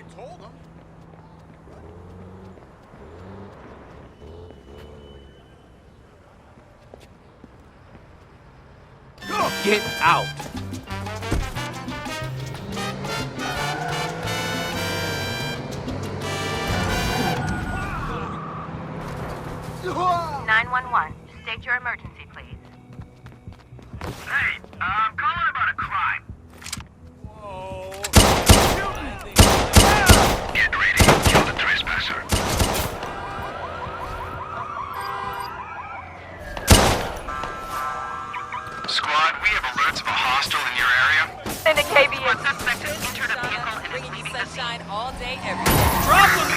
I told him. Get out! Whoa! 911. State your emergency, please. Hey, I'm calling about a crime. Whoa! Get ready to kill the trespasser. Squad, we have alerts of a hostile in your area. In the KBS. One suspect has entered a vehicle and is leaving the scene. Sunshine all day, every day. Drop him!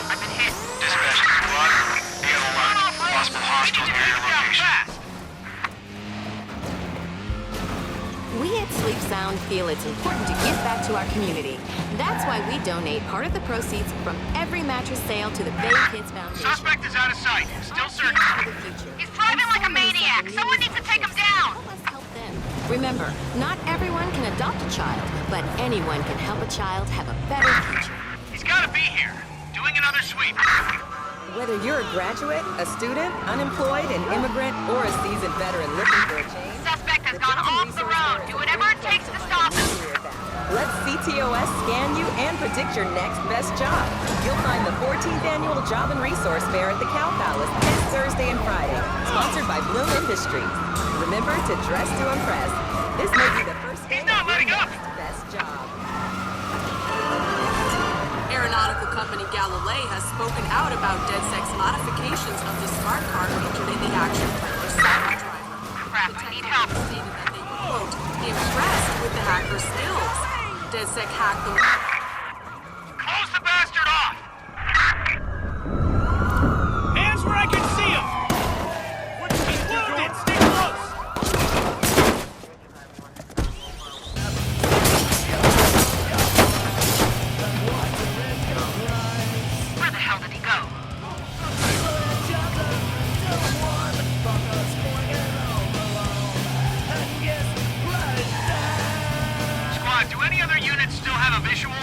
I've been hit. Dispatch squad, be on alert. Possible hostiles near your location. We at Sleep Sound feel it's important to give back to our community. That's why we donate part of the proceeds from every mattress sale to the Bay Kids Foundation. Suspect is out of sight. Still searching. For the future. He's driving like a maniac. Someone needs to take him down. Help us help them. Remember, not everyone can adopt a child, but anyone can help a child have a better future. He's gotta be here. Doing another sweep. Whether you're a graduate, a student, unemployed, an immigrant, or a seasoned veteran looking for a change, Suspect has gone off the road. Do whatever it takes to stop him. let CTOS scan you and predict your next best job. You'll find the 14th Annual Job and Resource Fair at the Cow Palace this Thursday and Friday, sponsored by Bloom Industries. Remember to dress to impress. This may be the first He's not letting up. best job. Aeronautical company Galilei has spoken out about DedSec's modifications of the smart car featured in the action thriller Cyber Driver. Crap, The I need tech help. company stated that they were, quote, impressed with the hacker's skills. DedSec hacked the... Close the bastard off. Hands where I can see him! He's wounded! Stay close! Where the hell did he go? Squad, do any other units still have a visual?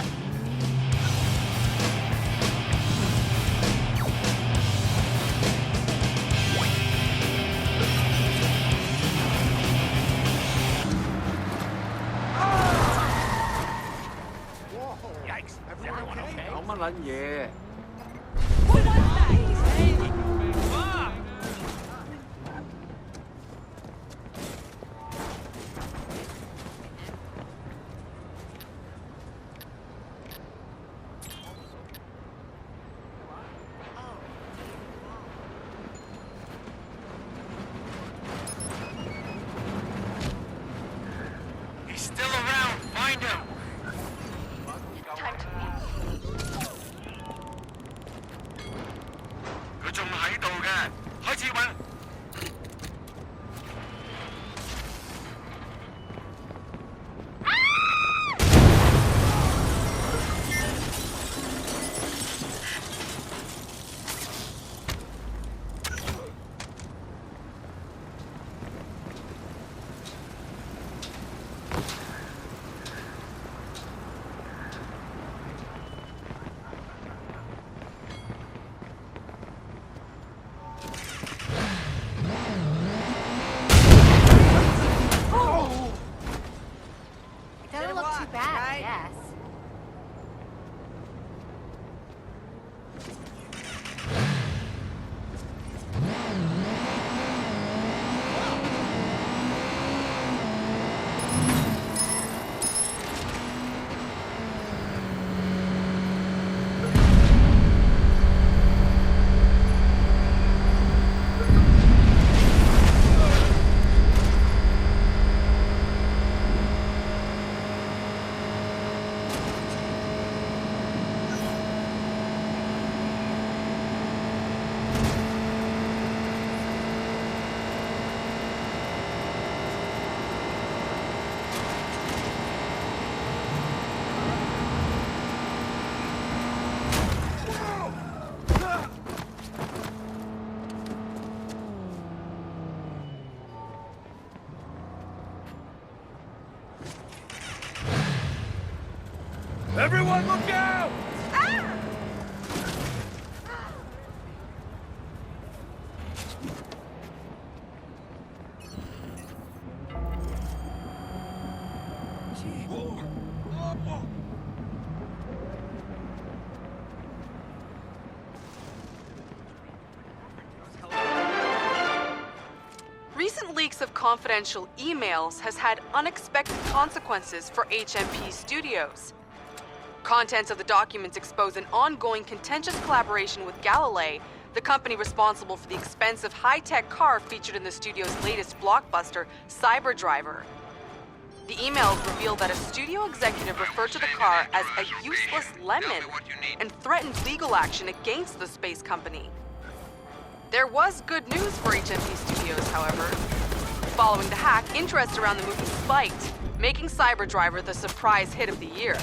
Yikes! Everyone okay? 有乜撚嘢？He's still around. Find him. Time to leave. 佢仲喺度嘅，開始揾。Recent leaks of confidential emails has had unexpected consequences for HMP Studios. Contents of the documents expose an ongoing contentious collaboration with Galilei, the company responsible for the expensive high-tech car featured in the studio's latest blockbuster, Cyber Driver. The emails reveal that a studio executive referred to the car as a useless lemon and threatened legal action against the space company. There was good news for HMP Studios, however. Following the hack, interest around the movie spiked, making Cyber Driver the surprise hit of the year.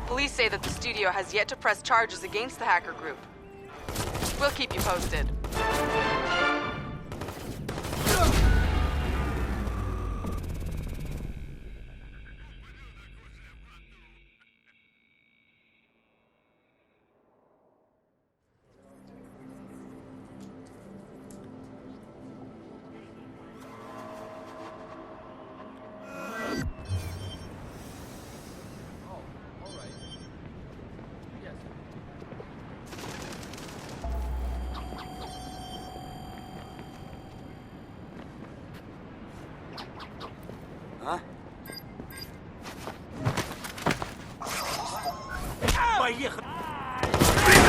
Police say that the studio has yet to press charges against the hacker group. We'll keep you posted. Поехали!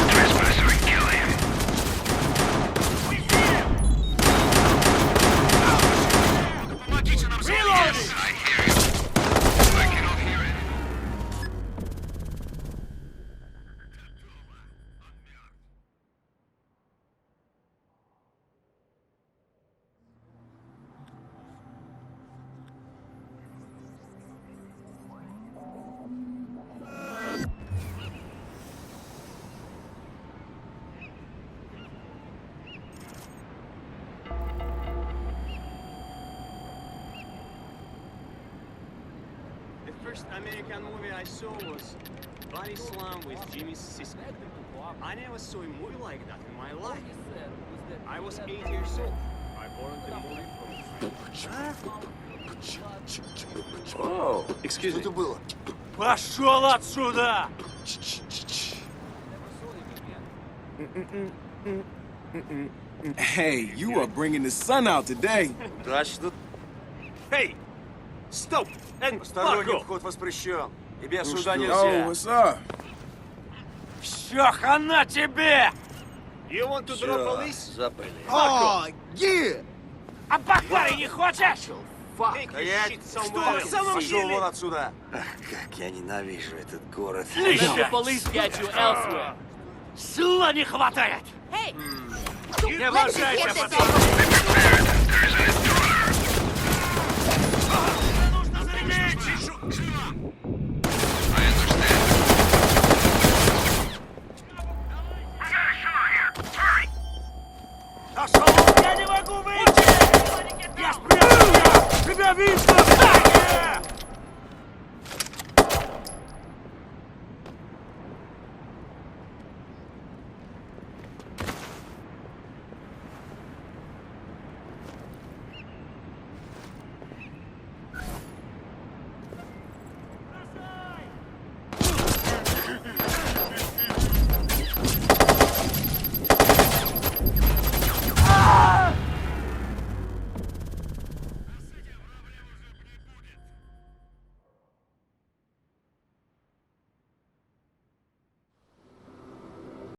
Trespasser, kill him. Помогите нам с Reloading! I hear you. I cannot hear it. The first American movie I saw was Body Slam with Jimmy Sisko. I never saw a movie like that in my life. I was 8 years old. I borrowed the movie from... Oh, Excuse me. что это было? Пошел отсюда! Hey, you are bringing the sun out today. Точно. Hey! Stop! And Посторонний fuck off! вход воспрещен. Тебе сюда Oh, нельзя. what's up? Все, хана тебе! You want to drop Всё, police? запыли. Oh, yeah. А бахвари не хочешь? Стоять! Что на самом Пошел деле? вон отсюда! Ах, как я ненавижу этот город. Сила не хватает! Hey, Не let's just обижайся, get this пацан! over. There's an intruder. Нужно заиметь еще... I understand. Пошел! Я не могу выйти! Я спрятался! Тебя видно!